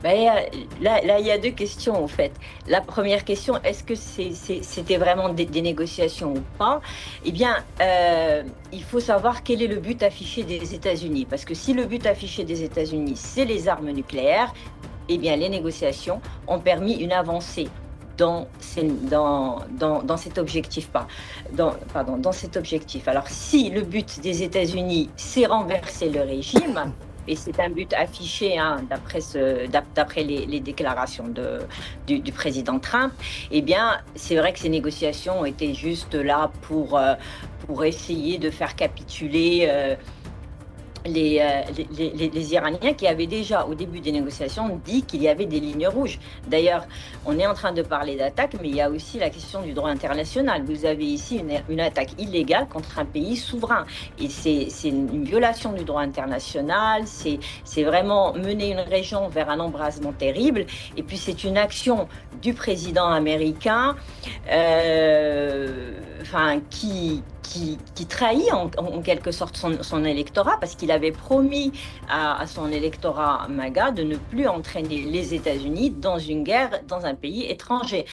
Là, il y a deux questions, en fait. La première question, est-ce que c'était vraiment des négociations ou pas? Eh bien, il faut savoir quel est le but affiché des États-Unis. Parce que si le but affiché des États-Unis, c'est les armes nucléaires, eh bien, les négociations ont permis une avancée dans cet objectif, pas, pardon, dans cet objectif. Alors, si le but des États-Unis, c'est renverser le régime, et c'est un but affiché, hein, d'après les déclarations du président Trump, eh bien, c'est vrai que ces négociations étaient juste là pour essayer de faire capituler les Iraniens qui avaient déjà, au début des négociations, dit qu'il y avait des lignes rouges. D'ailleurs, on est en train de parler d'attaque, mais il y a aussi la question du droit international. Vous avez ici une attaque illégale contre un pays souverain. Et c'est une violation du droit international, c'est vraiment mener une région vers un embrasement terrible. Et puis, c'est une action du président américain qui trahit en quelque sorte son électorat, parce qu'il avait promis à son électorat MAGA de ne plus entraîner les États-Unis dans une guerre dans un pays étranger.